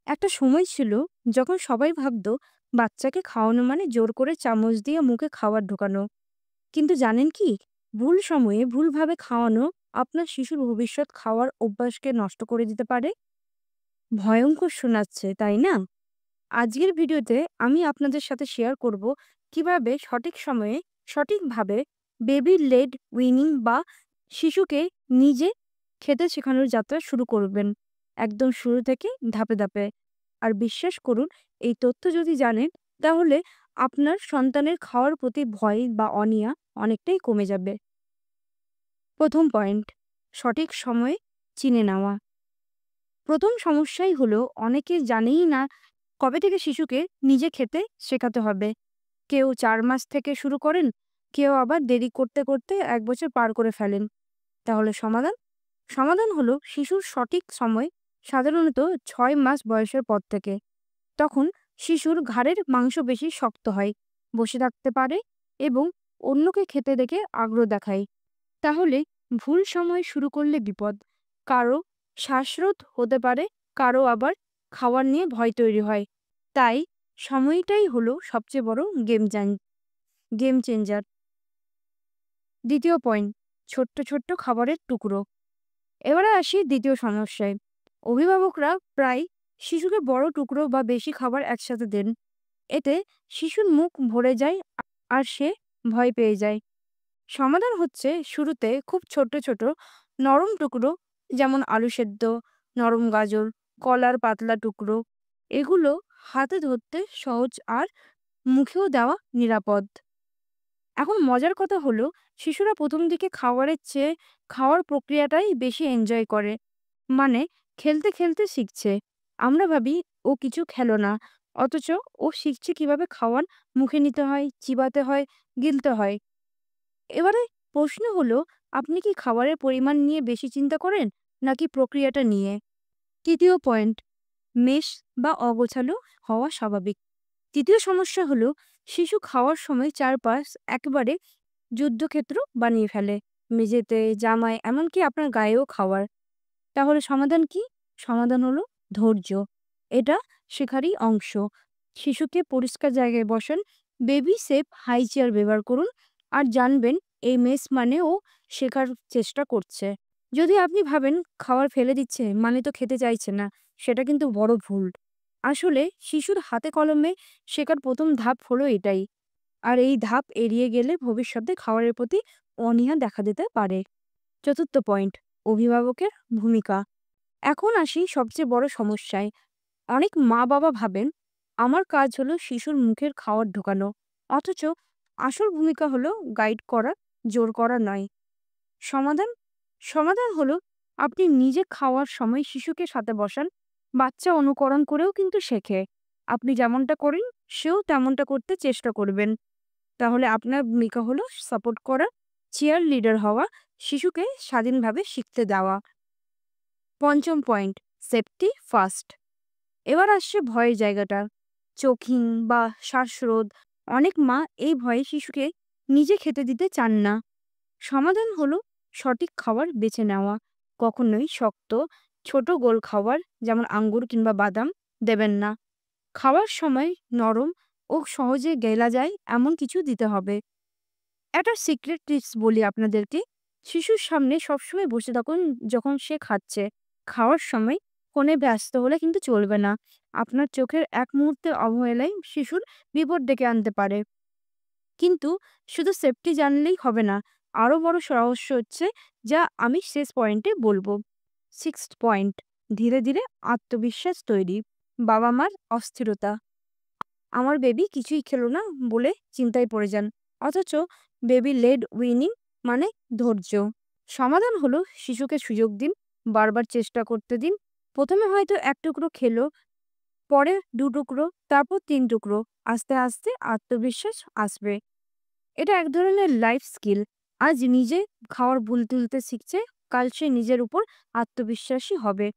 একটা সময় ছিল যখন সবাই ভাবতো বাচ্চাকে খাওয়ানো মানে জোর করে চামচ দিয়ে মুখে খাবার ঢোকানো। কিন্তু জানেন কি, ভুল সময়ে ভুলভাবে খাওয়ানো আপনার শিশুর ভবিষ্যৎ খাওয়ার অভ্যাসকে নষ্ট করে দিতে পারে। ভয়ঙ্কর শোনাচ্ছে, তাই না? আজকের ভিডিওতে আমি আপনাদের সাথে শেয়ার করব কিভাবে সঠিক সময়ে সঠিকভাবে বেবি লেড উইনিং বা শিশুকে নিজে খেতে শেখানোর যাত্রা শুরু করবেন, একদম শুরু থেকে ধাপে ধাপে। আর বিশ্বাস করুন, এই তথ্য যদি জানেন তাহলে আপনার সন্তানের খাওয়ার প্রতি ভয় বা অনীহা অনেকটাই কমে যাবে। প্রথম পয়েন্ট, সঠিক সময়ে চিনে নেওয়া। প্রথম সমস্যাই হলো অনেকে জানেই না কবে থেকে শিশুকে নিজে খেতে শেখাতে হবে। কেউ 4 মাস থেকে শুরু করেন, কেউ আবার দেরি করতে করতে 1 বছর পার করে ফেলেন। তাহলে সমাধান সমাধান হলো শিশুর সঠিক সময় সাধারণত 6 মাস বয়সের পর থেকে। তখন শিশুর ঘাড়ের মাংসপেশি শক্ত হয়, বসে থাকতে পারে এবং অন্যকে খেতে দেখে আগ্রহ দেখায়। তাহলে ভুল সময় শুরু করলে বিপদ। কারো শ্বাসরোধ হতে পারে, কারো আবার খাওয়ার নিয়ে ভয় তৈরি হয়। তাই সময়টাই হলো সবচেয়ে বড় গেম চেঞ্জার। দ্বিতীয় পয়েন্ট, ছোট্ট ছোট্ট খাবারের টুকরো। এবারে আসি দ্বিতীয় সমস্যায়। অভিভাবকরা প্রায় শিশুকে বড় টুকরো বা বেশি খাবার একসাথে দেন। এতে শিশুর মুখ ভরে যায় আর সে ভয় পেয়ে যায়। সমাধান হচ্ছে শুরুতে খুব ছোট ছোট নরম টুকরো, যেমন আলু সেদ্ধ, নরম গাজর, কলার পাতলা টুকরো। এগুলো হাতে ধরতে সহজ আর মুখেও দেওয়া নিরাপদ। এখন মজার কথা হলো, শিশুরা প্রথম দিকে খাবারের চেয়ে খাওয়ার প্রক্রিয়াটাই বেশি এনজয় করে। মানে, খেলতে খেলতে শিখছে। আমরা ভাবি ও কিছু খেলো না, অথচ ও শিখছে কিভাবে খাওয়ার মুখে নিতে হয়, চিবাতে হয়, গিলতে হয়। এবারে প্রশ্ন হলো, আপনি কি খাবারের পরিমাণ নিয়ে বেশি চিন্তা করেন নাকি প্রক্রিয়াটা নিয়ে? তৃতীয় পয়েন্ট, মেশ বা অগোছালো হওয়া স্বাভাবিক। তৃতীয় সমস্যা হলো, শিশু খাওয়ার সময় চারপাশ একেবারে যুদ্ধক্ষেত্র বানিয়ে ফেলে। মেঝেতে, জামায়, এমনকি আপনার গায়েও খাওয়ার। তাহলে সমাধান কি? সমাধান হলো ধৈর্য। এটা শেখারই অংশ। শিশুকে পরিষ্কার জায়গায় বসান, বেবি সেফ হাই চেয়ার ব্যবহার করুন, আর জানবেন এই মেস মানে ও শেখার চেষ্টা করছে। যদি আপনি ভাবেন খাবার ফেলে দিচ্ছে মানে তো খেতে চাইছে না, সেটা কিন্তু বড় ভুল। আসলে শিশুর হাতে কলমে শেখার প্রথম ধাপ হলো এটাই। আর এই ধাপ এড়িয়ে গেলে ভবিষ্যতে খাবারের প্রতি অনীহা দেখা দিতে পারে। চতুর্থ পয়েন্ট, অভিভাবকের ভূমিকা। এখন আসি সবচেয়ে বড় সমস্যায়। অনেক মা বাবা ভাবেন আমার কাজ হলো শিশুর মুখের খাবার ঢোকানো, অথচ আসল ভূমিকা হলো গাইড করা, জোর করা নয়। সমাধান সমাধান হলো, আপনি নিজে খাওয়ার সময় শিশুকে সাথে বসান। বাচ্চা অনুকরণ করেও কিন্তু শেখে। আপনি যেমনটা করেন সেও তেমনটা করতে চেষ্টা করবেন। তাহলে আপনার ভূমিকা হলো সাপোর্ট করা, চেয়ার লিডার হওয়া, শিশুকে স্বাধীনভাবে শিখতে দেওয়া। পঞ্চম পয়েন্ট, সেফটি ফার্স্ট। এবার আসছে ভয়ের জায়গাটা, চোখিং বা শ্বাসরোধ। অনেক মা এই ভয়ে শিশুকে নিজে খেতে দিতে চান না। সমাধান হলো সঠিক খাবার বেছে নেওয়া। কখনোই শক্ত, ছোট গোল খাবার যেমন আঙ্গুর কিংবা বাদাম দেবেন না। খাওয়ার সময় নরম ও সহজে গেলা যায় এমন কিছু দিতে হবে। একটা সিক্রেট টিপস বলি আপনাদেরকে, শিশুর সামনে সবসময় বসে থাকুন যখন সে খাচ্ছে। খাওয়ার সময় ফোনে ব্যস্ত হলে কিন্তু চলবে না। আপনার চোখের এক মুহূর্তের অবহেলায় শিশুর বিপদ ডেকে আনতে পারে। কিন্তু শুধু সেফটি জানলেই হবে না, আরো বড় রহস্য হচ্ছে যা আমি শেষ পয়েন্টে বলবো। সিক্সথ পয়েন্ট, ধীরে ধীরে আত্মবিশ্বাস তৈরি। বাবা মার অস্থিরতা, আমার বেবি কিছুই খেলো না বলে চিন্তায় পড়ে যান, অথচ বেবি লেড উইনিং মানে ধৈর্য। সমাধান হলো শিশুকে সুযোগ দিন, বারবার চেষ্টা করতে দিন। প্রথমে হয়তো 1 টুকরো খেলো, পরে 2 টুকরো, তারপর 3 টুকরো। আস্তে আস্তে আত্মবিশ্বাস আসবে। এটা এক ধরনের লাইফ স্কিল। আজ নিজে খাওয়ার ভুল তুলতে শিখছে, কাল সে নিজের উপর আত্মবিশ্বাসী হবে।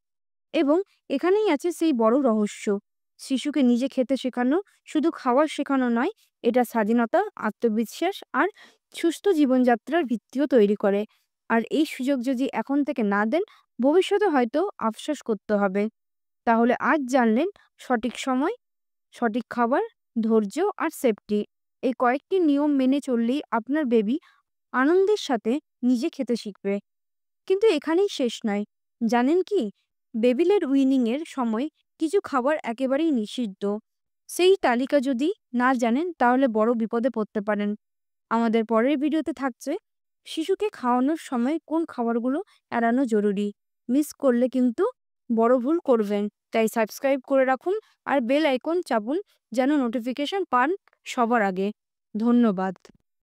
এবং এখানেই আছে সেই বড় রহস্য। শিশুকে নিজে খেতে শেখানো শুধু খাওয়ার শেখানো নয়, এটা স্বাধীনতা, আত্মবিশ্বাস আর সুস্থ জীবনযাত্রার ভিত্তিও তৈরি করে। আর এই সুযোগ যদি এখন থেকে না দেন, ভবিষ্যতে হয়তো আফসোস করতে হবে। তাহলে আজ জানলেন সঠিক সময়, সঠিক খাবার, ধৈর্য আর সেফটি, এই কয়েকটি নিয়ম মেনে চললেই আপনার বেবি আনন্দের সাথে নিজে খেতে শিখবে। কিন্তু এখানেই শেষ নয়। জানেন কি, বেবিলের উইনিং এর সময় কিছু খাবার একেবারেই নিষিদ্ধ। সেই তালিকা যদি না জানেন তাহলে বড় বিপদে পড়তে পারেন। আমাদের পরের ভিডিওতে থাকছে শিশুকে খাওয়ানোর সময় কোন খাবারগুলো এড়ানো জরুরি। মিস করলে কিন্তু বড় ভুল করবেন। তাই সাবস্ক্রাইব করে রাখুন আর বেল আইকন চাপুন যেন নোটিফিকেশন পান সবার আগে। ধন্যবাদ।